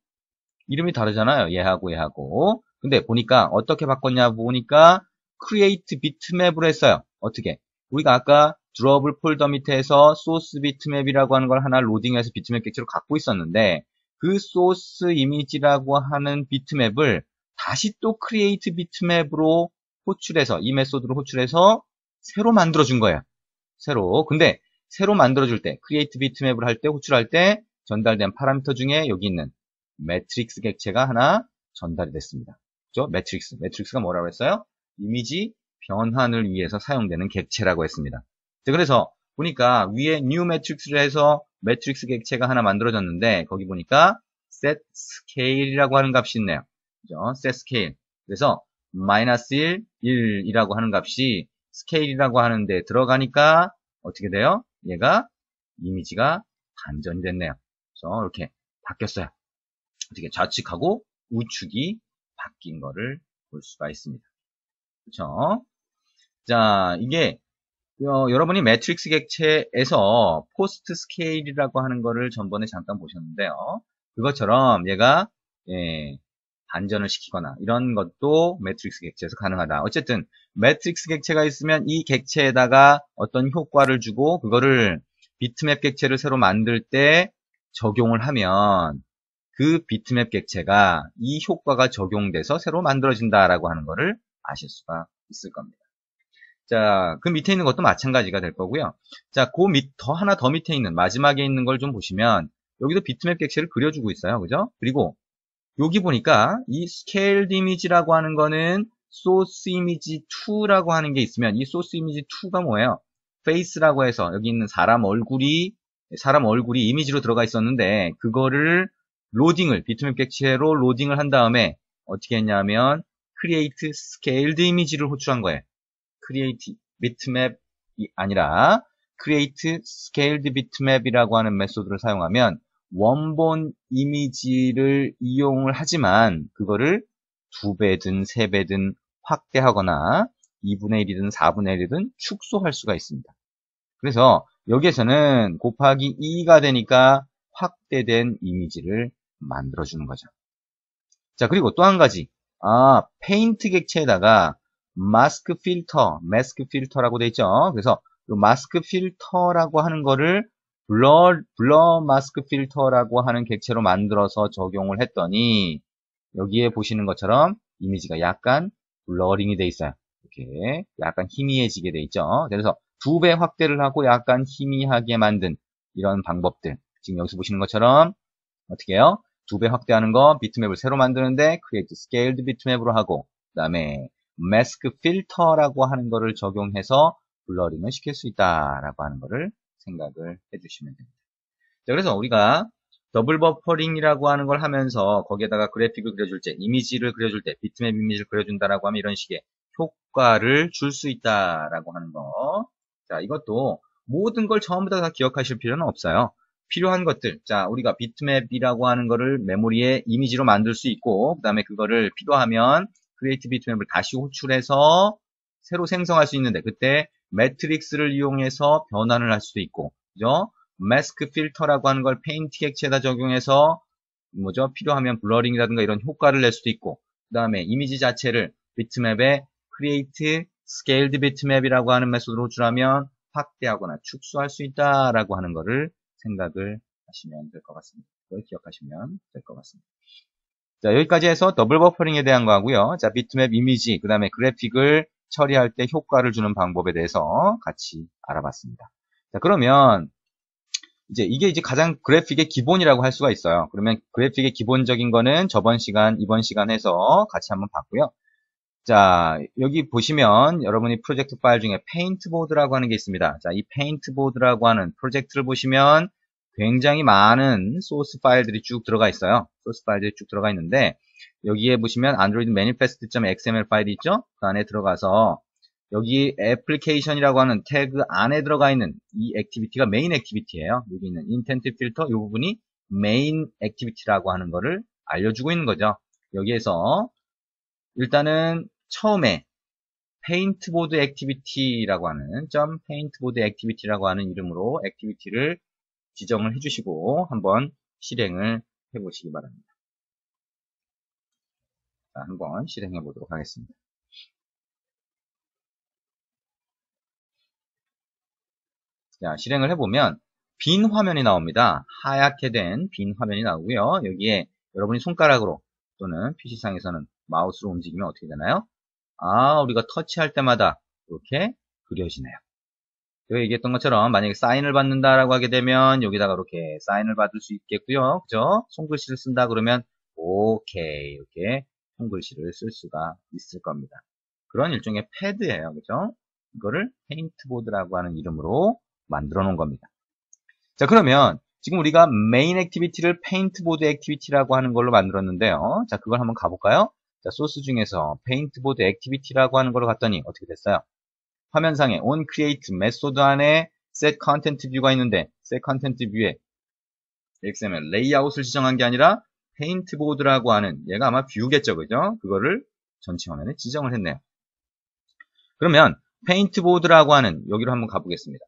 Speaker 1: 이름이 다르잖아요. 얘하고. 근데 보니까 어떻게 바꿨냐 보니까 create 비트맵으로 했어요. 어떻게? 우리가 아까 drawable 폴더 밑에서 source 비트맵이라고 하는 걸 하나 로딩해서 비트맵 객체로 갖고 있었는데 그 source 이미지라고 하는 비트맵을 다시 또 create 비트맵으로 호출해서 이 메소드로 호출해서 새로 만들어준 거예요. 새로. 근데 새로 만들어줄 때 create 비트맵을 할 때 호출할 때 전달된 파라미터 중에 여기 있는 매트릭스 객체가 하나 전달이 됐습니다. 그죠? 매트릭스가 뭐라고 했어요? 이미지 변환을 위해서 사용되는 객체라고 했습니다. 자, 그래서 보니까 위에 new 매트릭스를 해서 매트릭스 객체가 하나 만들어졌는데 거기 보니까 set scale이라고 하는 값이 있네요. 그죠? set scale. 그래서 마이너스 1, 1이라고 하는 값이 스케일이라고 하는데 들어가니까 어떻게 돼요? 얘가 이미지가 반전이 됐네요. 그래서 이렇게 바뀌었어요. 어떻게 좌측하고 우측이 바뀐 거를 볼 수가 있습니다. 그렇죠? 자, 이게 여러분이 매트릭스 객체에서 포스트 스케일이라고 하는 거를 전번에 잠깐 보셨는데요. 그것처럼 얘가 반전을 시키거나 이런 것도 매트릭스 객체에서 가능하다. 어쨌든 매트릭스 객체가 있으면 이 객체에다가 어떤 효과를 주고 그거를 비트맵 객체를 새로 만들 때 적용을 하면 그 비트맵 객체가 이 효과가 적용돼서 새로 만들어진다라고 하는 거를 아실 수가 있을 겁니다. 자, 그 밑에 있는 것도 마찬가지가 될 거고요. 자, 하나 더 밑에 있는 마지막에 있는 걸 좀 보시면 여기도 비트맵 객체를 그려주고 있어요. 그죠? 그리고 여기 보니까 이 scaled image라고 하는 거는 source image 2라고 하는 게 있으면 이 source image 2가 뭐예요? face라고 해서 여기 있는 사람 얼굴이 이미지로 들어가 있었는데 그거를 비트맵 객체로 로딩을 한 다음에 어떻게 했냐면 create scaled image를 호출한 거예요. create bitmap이 아니라 create scaled bitmap이라고 하는 메소드를 사용하면 원본 이미지를 이용을 하지만 그거를 2배든 3배든 확대하거나 2분의 1이든 4분의 1이든 축소할 수가 있습니다. 그래서 여기에서는 곱하기 2가 되니까 확대된 이미지를 만들어주는 거죠. 자, 그리고 또 한 가지. 페인트 객체에다가 마스크 필터라고 돼 있죠. 그래서 이 마스크 필터라고 하는 거를 블러 마스크 필터라고 하는 객체로 만들어서 적용을 했더니 여기에 보시는 것처럼 이미지가 약간 블러링이 돼 있어요. 이렇게 약간 희미해지게 돼 있죠. 그래서 2배 확대를 하고 약간 희미하게 만든 이런 방법들. 지금 여기서 보시는 것처럼 어떻게 해요? 2배 확대하는 거 비트맵을 새로 만드는데 create scaled 비트맵으로 하고 그 다음에 마스크 필터라고 하는 거를 적용해서 블러링을 시킬 수 있다라고 하는 거를 생각을 해주시면 됩니다. 자, 그래서 우리가 더블 버퍼링이라고 하는 걸 하면서 거기에다가 그래픽을 그려줄 때, 이미지를 그려줄 때, 비트맵 이미지를 그려준다라고 하면 이런 식의 효과를 줄 수 있다라고 하는 거. 자, 이것도 모든 걸 전부 다 기억하실 필요는 없어요. 필요한 것들. 자, 우리가 비트맵이라고 하는 거를 메모리에 이미지로 만들 수 있고, 그 다음에 그거를 필요하면 크리에이트 비트맵을 다시 호출해서 새로 생성할 수 있는데, 그때 매트릭스를 이용해서 변환을 할 수도 있고, 그죠? 마스크 필터라고 하는 걸 페인트 객체에다 적용해서 필요하면 블러링이라든가 이런 효과를 낼 수도 있고 그 다음에 이미지 자체를 비트맵에 create scaled bitmap이라고 하는 메소드로 호출하면 확대하거나 축소할 수 있다라고 하는 거를 생각을 하시면 될 것 같습니다. 그걸 기억하시면 될 것 같습니다. 자, 여기까지 해서 더블 버퍼링에 대한 거하고요. 자, 비트맵 이미지, 그 다음에 그래픽을 처리할 때 효과를 주는 방법에 대해서 같이 알아봤습니다. 자, 그러면 이게 가장 그래픽의 기본이라고 할 수가 있어요. 그러면 그래픽의 기본적인 거는 이번 시간 해서 같이 한번 봤고요. 자, 여기 보시면 여러분이 프로젝트 파일 중에 페인트보드라고 하는 게 있습니다. 자, 이 페인트보드라고 하는 프로젝트를 보시면 굉장히 많은 소스 파일들이 쭉 들어가 있어요. 소스 파일들이 쭉 들어가 있는데 여기에 보시면 android manifest.xml 파일이 있죠? 그 안에 들어가서 여기 애플리케이션이라고 하는 태그 안에 들어가 있는 이 액티비티가 메인 액티비티예요. 여기 있는 인텐트 필터 이 부분이 메인 액티비티라고 하는 거를 알려주고 있는 거죠. 여기에서 일단은 처음에 페인트보드 액티비티라고 하는 페인트보드 액티비티라고 하는 이름으로 액티비티를 지정을 해주시고 한번 실행을 해보시기 바랍니다. 자, 한번 실행해 보도록 하겠습니다. 자, 실행을 해보면 빈 화면이 나옵니다. 하얗게 된 빈 화면이 나오고요. 여기에 여러분이 손가락으로 또는 PC상에서는 마우스로 움직이면 어떻게 되나요? 우리가 터치할 때마다 이렇게 그려지네요. 제가 얘기했던 것처럼 만약에 사인을 받는다라고 하게 되면 여기다가 이렇게 사인을 받을 수 있겠고요. 그죠? 손글씨를 쓴다 그러면 오케이 이렇게 손글씨를 쓸 수가 있을 겁니다. 그런 일종의 패드예요. 그죠? 이거를 페인트보드라고 하는 이름으로 만들어 놓은 겁니다. 자, 그러면 지금 우리가 메인 액티비티를 페인트보드 액티비티라고 하는 걸로 만들었는데요. 자, 그걸 한번 가볼까요? 자, 소스 중에서 페인트보드 액티비티라고 하는 걸로 갔더니 어떻게 됐어요? 화면상에 on create 메소드 안에 set content view가 있는데 set content view에 XML 레이아웃을 지정한 게 아니라 페인트보드라고 하는 얘가 아마 뷰겠죠, 그죠? 그거를 전체 화면에 지정을 했네요. 그러면 페인트보드라고 하는 여기로 한번 가보겠습니다.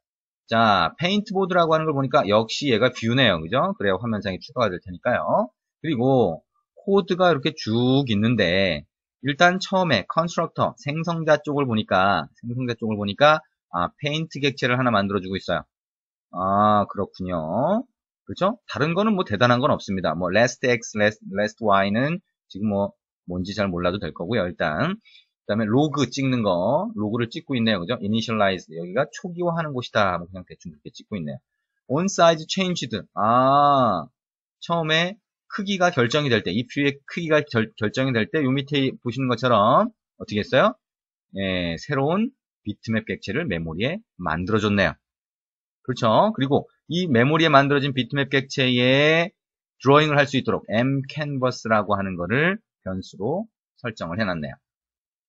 Speaker 1: 자, 페인트보드라고 하는 걸 보니까 역시 얘가 뷰네요, 그죠? 그래야 화면상에 추가가 될 테니까요. 그리고 코드가 이렇게 쭉 있는데 일단 처음에 컨스트럭터 생성자 쪽을 보니까 페인트 객체를 하나 만들어주고 있어요. 아, 그렇군요. 그렇죠? 다른 거는 뭐 대단한 건 없습니다. 뭐 last x, last y는 지금 뭐 뭔지 잘 몰라도 될 거고요. 일단 그다음에 로그 찍는 거, 로그를 찍고 있네요. 그죠? initialize 여기가 초기화하는 곳이다. 뭐 그냥 대충 그렇게 찍고 있네요. on size changed. 아, 처음에 크기가 결정이 될 때, 이 뷰의 크기가 결정이 될 때, 요 밑에 보시는 것처럼 어떻게 했어요? 예, 새로운 비트맵 객체를 메모리에 만들어줬네요. 그렇죠? 그리고 이 메모리에 만들어진 비트맵 객체에 드로잉을 할 수 있도록 mcanvas라고 하는 거를 변수로 설정을 해놨네요.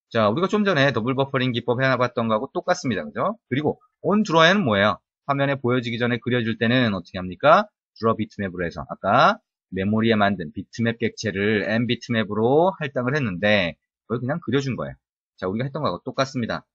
Speaker 1: 자, 우리가 좀 전에 더블 버퍼링 기법 해봤던 거하고 똑같습니다. 그죠? 그리고 on draw에는 뭐예요? 화면에 보여지기 전에 그려줄 때는 어떻게 합니까? draw 비트맵으로 해서 아까 메모리에 만든 비트맵 객체를 m 비트맵으로 할당을 했는데 그걸 그냥 그려준 거예요. 자, 우리가 했던 거하고 똑같습니다.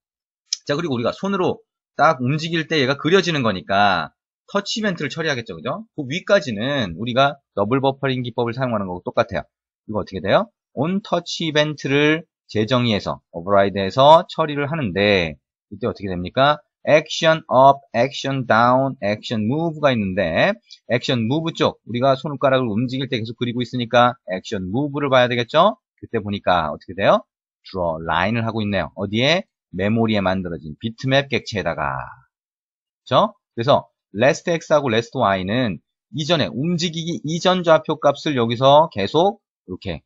Speaker 1: 자, 그리고 우리가 손으로 딱 움직일 때 얘가 그려지는 거니까 터치 이벤트를 처리하겠죠. 그죠? 그 위까지는 우리가 더블 버퍼링 기법을 사용하는 거하고 똑같아요. 이거 어떻게 돼요? on touch 이벤트를 재정의해서 override해서 처리를 하는데 이때 어떻게 됩니까? action up, action down, action move가 있는데 action move 쪽 우리가 손가락을 움직일 때 계속 그리고 있으니까 action move를 봐야 되겠죠? 그때 보니까 어떻게 돼요? draw line을 하고 있네요. 어디에? 메모리에 만들어진 비트맵 객체에다가. 그렇죠? 그래서 last x하고 last y는 이전에 움직이기 이전 좌표 값을 여기서 계속 이렇게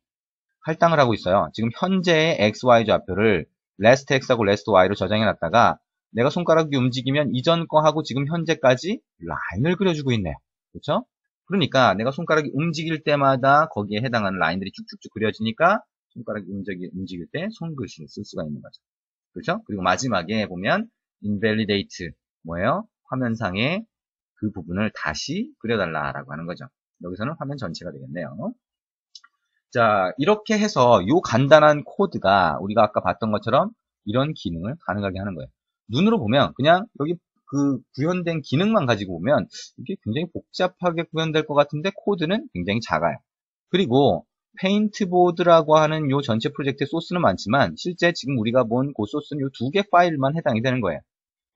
Speaker 1: 할당을 하고 있어요. 지금 현재의 XY 좌표를 last x하고 last y로 저장해 놨다가 내가 손가락이 움직이면 이전 거하고 지금 현재까지 라인을 그려주고 있네요. 그렇죠? 그러니까 내가 손가락이 움직일 때마다 거기에 해당하는 라인들이 쭉쭉쭉 그려지니까 손가락이 움직일 때 손글씨를 쓸 수가 있는 거죠. 그렇죠? 그리고 마지막에 보면 invalidate 뭐예요? 화면상에 그 부분을 다시 그려달라라고 하는 거죠. 여기서는 화면 전체가 되겠네요. 자, 이렇게 해서 이 간단한 코드가 우리가 아까 봤던 것처럼 이런 기능을 가능하게 하는 거예요. 눈으로 보면 그냥 여기 그 구현된 기능만 가지고 보면 이게 굉장히 복잡하게 구현될 것 같은데 코드는 굉장히 작아요. 그리고 페인트보드라고 하는 요 전체 프로젝트의 소스는 많지만 실제 지금 우리가 본 그 소스는 요 두 개 파일만 해당이 되는 거예요.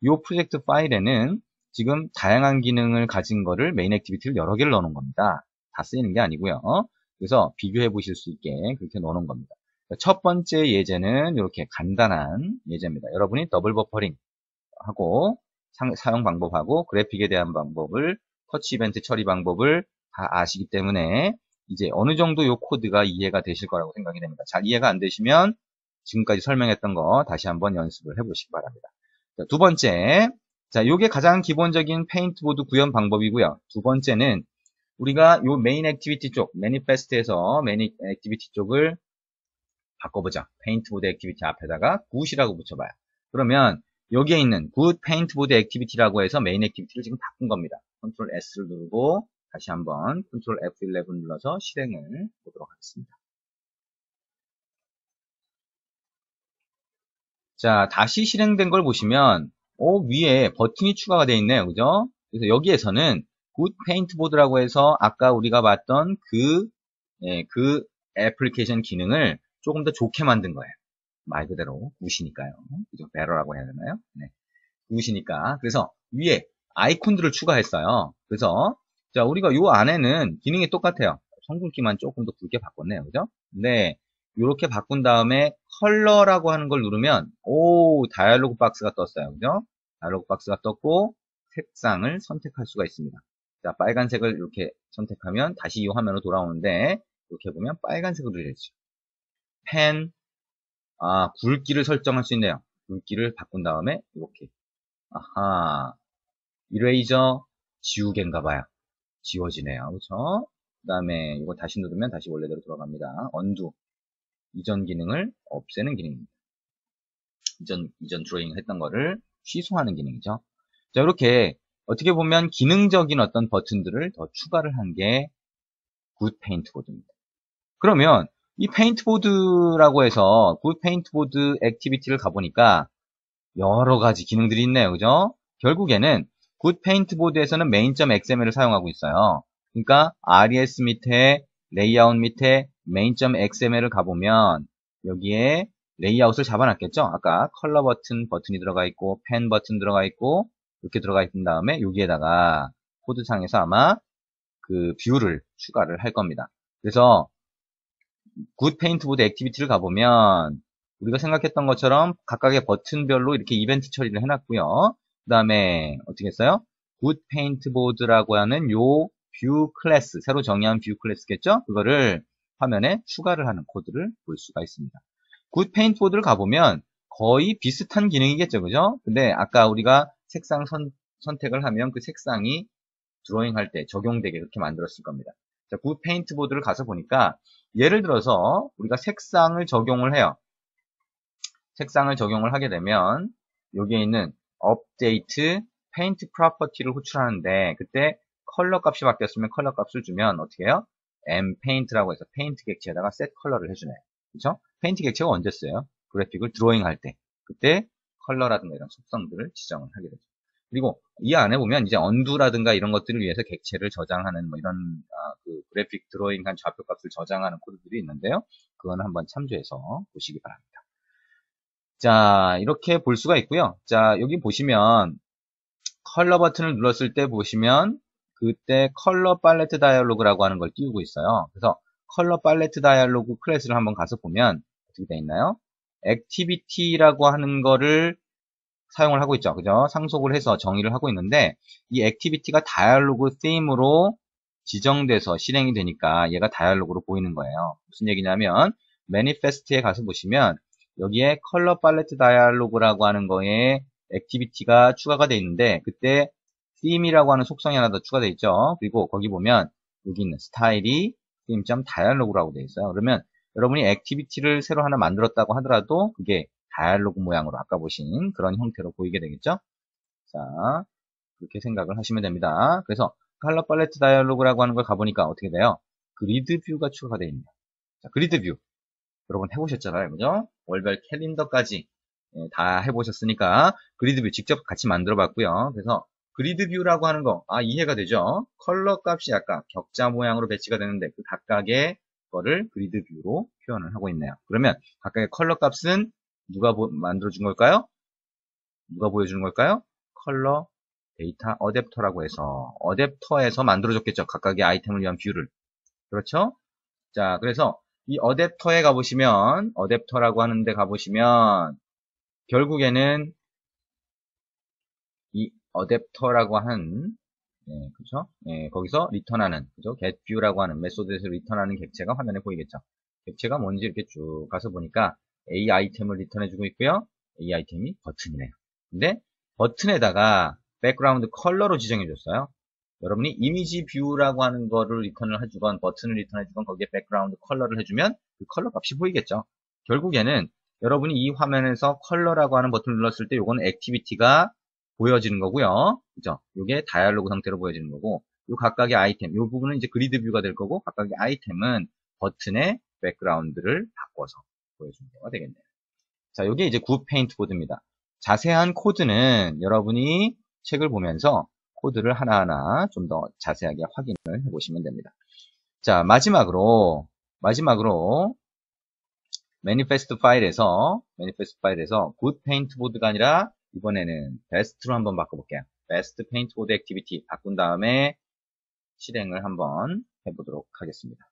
Speaker 1: 요 프로젝트 파일에는 지금 다양한 기능을 가진 거를 메인 액티비티를 여러 개를 넣어놓은 겁니다. 다 쓰이는 게 아니고요. 그래서 비교해 보실 수 있게 그렇게 넣어놓은 겁니다. 첫 번째 예제는 이렇게 간단한 예제입니다. 여러분이 더블 버퍼링 하고 사용 방법하고 그래픽에 대한 방법을 터치 이벤트 처리 방법을 다 아시기 때문에 이제 어느 정도 요 코드가 이해가 되실 거라고 생각이 됩니다. 잘 이해가 안 되시면 지금까지 설명했던 거 다시 한번 연습을 해보시기 바랍니다. 자, 두 번째, 자, 요게 가장 기본적인 페인트보드 구현 방법이고요. 두 번째는 우리가 요 메인 액티비티 쪽, 매니페스트에서 메인 액티비티 쪽을 바꿔보자. 페인트보드 액티비티 앞에다가 굿이라고 붙여봐요. 그러면 여기에 있는 굿 페인트보드 액티비티라고 해서 메인 액티비티를 지금 바꾼 겁니다. 컨트롤 S를 누르고 다시 한번 컨트롤 F11 눌러서 실행을 보도록 하겠습니다. 자, 다시 실행된 걸 보시면 위에 버튼이 추가가 되어 있네요. 그죠? 그래서 여기에서는 굿 페인트보드라고 해서 아까 우리가 봤던 그 애플리케이션 기능을 조금 더 좋게 만든 거예요. 말 그대로 굿이니까요. 그죠? 베러라고 해야 되나요? 네. 굿이니까. 그래서 위에 아이콘들을 추가했어요. 그래서 자, 우리가 요 안에는 기능이 똑같아요. 성분기만 조금 더 굵게 바꿨네요. 그죠? 근데 이렇게 바꾼 다음에 컬러라고 하는 걸 누르면 다이얼로그 박스가 떴어요. 그죠? 다이얼로그 박스가 떴고 색상을 선택할 수가 있습니다. 자, 빨간색을 이렇게 선택하면 다시 이 화면으로 돌아오는데 이렇게 보면 빨간색으로 되죠. 펜, 굵기를 설정할 수 있네요. 굵기를 바꾼 다음에 이렇게. 아하. 이레이저 지우개인가 봐요. 지워지네요. 그렇죠? 그 다음에 이거 다시 누르면 다시 원래대로 돌아갑니다. 언두. 이전 기능을 없애는 기능입니다. 이전 드로잉 했던 거를 취소하는 기능이죠. 자, 이렇게 어떻게 보면 기능적인 어떤 버튼들을 더 추가를 한 게 굿 페인트보드입니다. 그러면 이 페인트보드라고 해서 굿 페인트보드 액티비티를 가보니까 여러 가지 기능들이 있네요. 그죠? 결국에는 굿 페인트보드에서는 main.xml을 사용하고 있어요. 그러니까 res 밑에 레이아웃 밑에 main.xml을 가보면 여기에 레이아웃을 잡아놨겠죠? 아까 컬러 버튼이 들어가 있고 펜 버튼 들어가 있고 이렇게 들어가 있는 다음에 여기에다가 코드창에서 아마 그 뷰를 추가를 할 겁니다. 그래서 굿 페인트보드 액티비티를 가보면 우리가 생각했던 것처럼 각각의 버튼별로 이렇게 이벤트 처리를 해놨고요. 그 다음에 어떻게 했어요? 굿 페인트보드라고 하는 요 뷰 클래스, 새로 정의한 뷰 클래스겠죠? 그거를 화면에 추가를 하는 코드를 볼 수가 있습니다. 굿 페인트보드를 가보면 거의 비슷한 기능이겠죠, 그죠? 근데 아까 우리가 색상 선택을 하면 그 색상이 드로잉 할 때 적용되게 이렇게 만들었을 겁니다. 자, 굿 페인트보드를 가서 보니까 예를 들어서 우리가 색상을 적용을 해요. 색상을 적용을 하게 되면 여기에 있는 업데이트 페인트 프로퍼티를 호출하는데 그때 컬러 값이 바뀌었으면 컬러 값을 주면 어떻게 해요? mPaint라고 해서 페인트 객체에다가 셋 컬러를 해주네요. 그렇죠? 페인트 객체가 언제 써요? 그래픽을 드로잉 할 때. 그때 컬러라든가 이런 속성들을 지정을 하게 되죠. 그리고 이 안에 보면 이제 언두라든가 이런 것들을 위해서 객체를 저장하는 뭐 이런 그 그래픽 드로잉한 좌표 값을 저장하는 코드들이 있는데요. 그건 한번 참조해서 보시기 바랍니다. 자, 이렇게 볼 수가 있고요. 자, 여기 보시면 컬러 버튼을 눌렀을 때 보시면 그때 컬러 팔레트 다이얼로그라고 하는 걸 띄우고 있어요. 그래서 컬러 팔레트 다이얼로그 클래스를 한번 가서 보면 어떻게 되어 있나요? 액티비티라고 하는 거를 사용을 하고 있죠. 그죠? 상속을 해서 정의를 하고 있는데 이 액티비티가 다이얼로그 팀으로 지정돼서 실행이 되니까 얘가 다이얼로그로 보이는 거예요. 무슨 얘기냐면 매니페스트에 가서 보시면 여기에 컬러 팔레트 다이얼로그라고 하는 거에 액티비티가 추가가 되어 있는데 그때 theme이라고 하는 속성이 하나 더 추가되어 있죠. 그리고 거기 보면 여기 있는 스타일이 theme.dialog라고 되어 있어요. 그러면 여러분이 액티비티를 새로 하나 만들었다고 하더라도 그게 다이얼로그 모양으로 아까 보신 그런 형태로 보이게 되겠죠. 자, 그렇게 생각을 하시면 됩니다. 그래서 컬러 팔레트 다이얼로그라고 하는 걸 가보니까 어떻게 돼요? 그리드 뷰가 추가가 되어 있네요. 자, 그리드 뷰. 여러분 해보셨잖아요. 그죠? 월별 캘린더까지 다 해보셨으니까 그리드 뷰 직접 같이 만들어 봤고요. 그래서 그리드 뷰라고 하는 거, 이해가 되죠? 컬러 값이 아까 격자 모양으로 배치가 되는데 그 각각의 거를 그리드 뷰로 표현을 하고 있네요. 그러면 각각의 컬러 값은 누가 만들어준 걸까요? 누가 보여주는 걸까요? 컬러 데이터 어댑터라고 해서 어댑터에서 만들어줬겠죠. 각각의 아이템을 위한 뷰를. 그렇죠? 자, 그래서 이 어댑터에 가보시면 어댑터라고 하는데 가보시면 결국에는 이 어댑터라고 하는 그죠? 거기서 리턴하는 그죠? getView라고 하는 메소드에서 리턴하는 객체가 화면에 보이겠죠. 객체가 뭔지 이렇게 쭉 가서 보니까 A 아이템을 리턴해주고 있고요. A 아이템이 버튼이네요. 근데 버튼에다가 백그라운드 컬러로 지정해줬어요. 여러분이 이미지 뷰라고 하는 거를 리턴을 해주건 버튼을 리턴해주건 거기에 백그라운드 컬러를 해주면 그 컬러 값이 보이겠죠. 결국에는 여러분이 이 화면에서 컬러라고 하는 버튼을 눌렀을 때 요거는 액티비티가 보여지는 거고요. 그죠? 요게 다이얼로그 형태로 보여지는 거고 요 각각의 아이템, 요 부분은 이제 그리드 뷰가 될 거고 각각의 아이템은 버튼의 백그라운드를 바꿔서 보여주는 거가 되겠네요. 자, 요게 이제 굿 페인트 보드입니다. 자세한 코드는 여러분이 책을 보면서 코드를 하나하나 좀 더 자세하게 확인을 해보시면 됩니다. 자, 마지막으로 매니페스트 파일에서 굿 페인트 보드가 아니라 이번에는 베스트로 한번 바꿔볼게요. 베스트 페인트 보드 액티비티 바꾼 다음에 실행을 한번 해보도록 하겠습니다.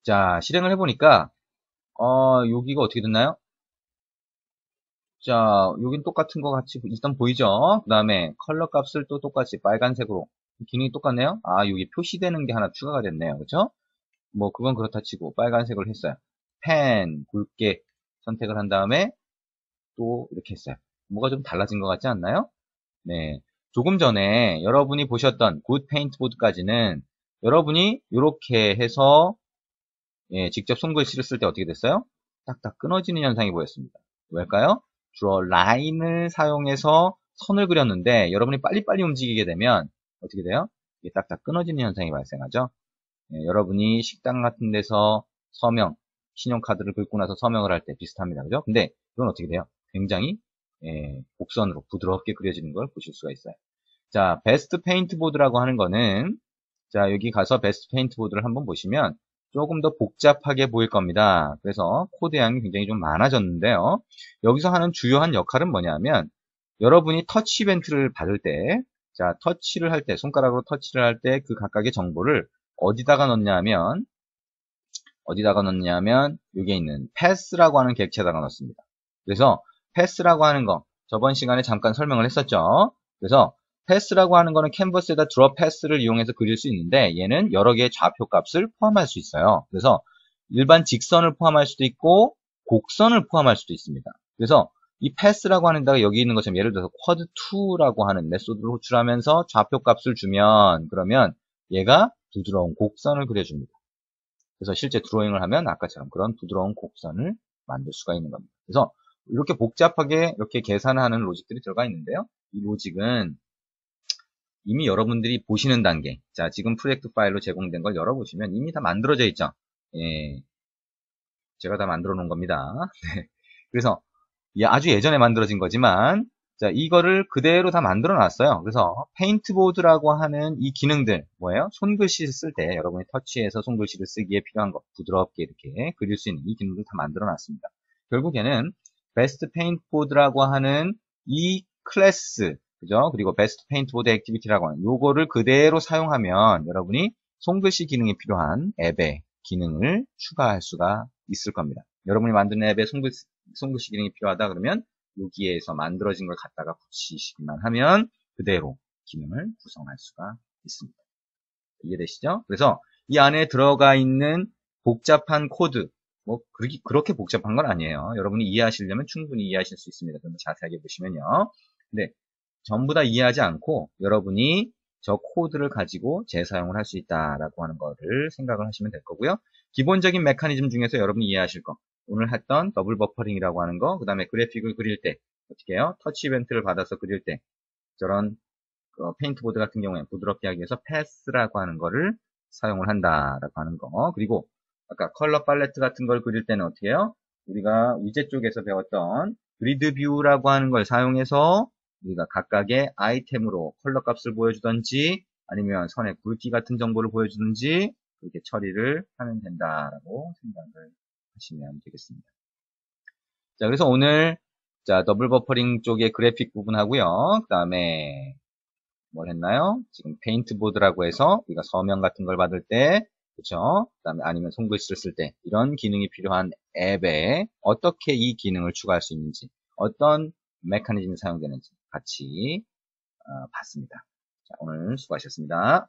Speaker 1: 자, 실행을 해보니까 여기가 어떻게 됐나요? 자, 여긴 똑같은 거 같이 일단 보이죠? 그 다음에 컬러 값을 또 똑같이 빨간색으로 기능이 똑같네요. 아, 여기 표시되는 게 하나 추가가 됐네요. 그쵸? 뭐, 그건 그렇다 치고, 빨간색으로 했어요. 펜, 굵게 선택을 한 다음에, 또, 이렇게 했어요. 뭐가 좀 달라진 것 같지 않나요? 네. 조금 전에 여러분이 보셨던 굿 페인트보드까지는 여러분이 이렇게 해서, 예, 직접 손글씨를 쓸 때 어떻게 됐어요? 딱딱 끊어지는 현상이 보였습니다. 왜일까요? draw line을 사용해서 선을 그렸는데, 여러분이 빨리빨리 움직이게 되면, 어떻게 돼요? 이게 딱딱 끊어지는 현상이 발생하죠. 예, 여러분이 식당 같은 데서 서명, 신용카드를 긁고 나서 서명을 할 때 비슷합니다. 그죠? 근데 이건 어떻게 돼요? 굉장히 곡선으로 부드럽게 그려지는 걸 보실 수가 있어요. 자, 베스트 페인트 보드라고 하는 거는 자, 여기 가서 베스트 페인트 보드를 한번 보시면 조금 더 복잡하게 보일 겁니다. 그래서 코드양이 굉장히 좀 많아졌는데요. 여기서 하는 주요한 역할은 뭐냐면 여러분이 터치 이벤트를 받을 때 자, 터치를 할 때, 손가락으로 터치를 할 때 그 각각의 정보를 어디다가 넣냐면 여기에 있는 패스라고 하는 객체에다가 넣습니다. 그래서 패스라고 하는 거 저번 시간에 잠깐 설명을 했었죠. 그래서 패스라고 하는 거는 캔버스에다 드롭 패스를 이용해서 그릴 수 있는데 얘는 여러 개의 좌표 값을 포함할 수 있어요. 그래서 일반 직선을 포함할 수도 있고 곡선을 포함할 수도 있습니다. 그래서 이 패스라고 하는 데가 여기 있는 것처럼 예를 들어서 쿼드2라고 하는 메소드를 호출하면서 좌표 값을 주면 그러면 얘가 부드러운 곡선을 그려줍니다. 그래서 실제 드로잉을 하면 아까처럼 그런 부드러운 곡선을 만들 수가 있는 겁니다. 그래서 이렇게 복잡하게 이렇게 계산하는 로직들이 들어가 있는데요. 이 로직은 이미 여러분들이 보시는 단계, 자 지금 프로젝트 파일로 제공된 걸 열어보시면 이미 다 만들어져 있죠. 예, 제가 다 만들어 놓은 겁니다. 네. 그래서 아주 예전에 만들어진 거지만 자 이거를 그대로 다 만들어 놨어요. 그래서 페인트보드라고 하는 이 기능들 뭐예요? 손글씨 쓸 때 여러분이 터치해서 손글씨를 쓰기에 필요한 것 부드럽게 이렇게 그릴 수 있는 이 기능들 다 만들어 놨습니다. 결국에는 베스트 페인트보드라고 하는 이 클래스 그죠? 그리고 베스트 페인트보드 액티비티라고 하는 요거를 그대로 사용하면 여러분이 손글씨 기능이 필요한 앱에 기능을 추가할 수가 있을 겁니다. 여러분이 만든 앱에 손글씨 기능이 필요하다 그러면 여기에서 만들어진 걸 갖다가 붙이시기만 하면 그대로 기능을 구성할 수가 있습니다. 이해되시죠? 그래서 이 안에 들어가 있는 복잡한 코드, 뭐 그렇게 복잡한 건 아니에요. 여러분이 이해하시려면 충분히 이해하실 수 있습니다. 좀 자세하게 보시면요. 근데 전부 다 이해하지 않고 여러분이 저 코드를 가지고 재사용을 할 수 있다라고 하는 거를 생각을 하시면 될 거고요. 기본적인 메커니즘 중에서 여러분이 이해하실 거 오늘 했던 더블 버퍼링이라고 하는 거, 그 다음에 그래픽을 그릴 때 어떻게 해요? 터치 이벤트를 받아서 그릴 때 저런 페인트보드 같은 경우에 부드럽게 하기 위해서 패스라고 하는 거를 사용을 한다라고 하는 거. 그리고 아까 컬러 팔레트 같은 걸 그릴 때는 어떻게 해요? 우리가 위젯 쪽에서 배웠던 그리드 뷰라고 하는 걸 사용해서 우리가 각각의 아이템으로 컬러 값을 보여주던지 아니면 선의 굵기 같은 정보를 보여주든지 그렇게 처리를 하면 된다라고 생각을 하시면 되겠습니다. 자, 그래서 오늘 자 더블 버퍼링 쪽의 그래픽 부분 하고요. 그 다음에 뭘 했나요? 지금 페인트보드라고 해서 우리가 서명 같은 걸 받을 때 그렇죠? 그 다음에 아니면 손글씨를 쓸 때 이런 기능이 필요한 앱에 어떻게 이 기능을 추가할 수 있는지 어떤 메커니즘이 사용되는지 같이 봤습니다. 자, 오늘 수고하셨습니다.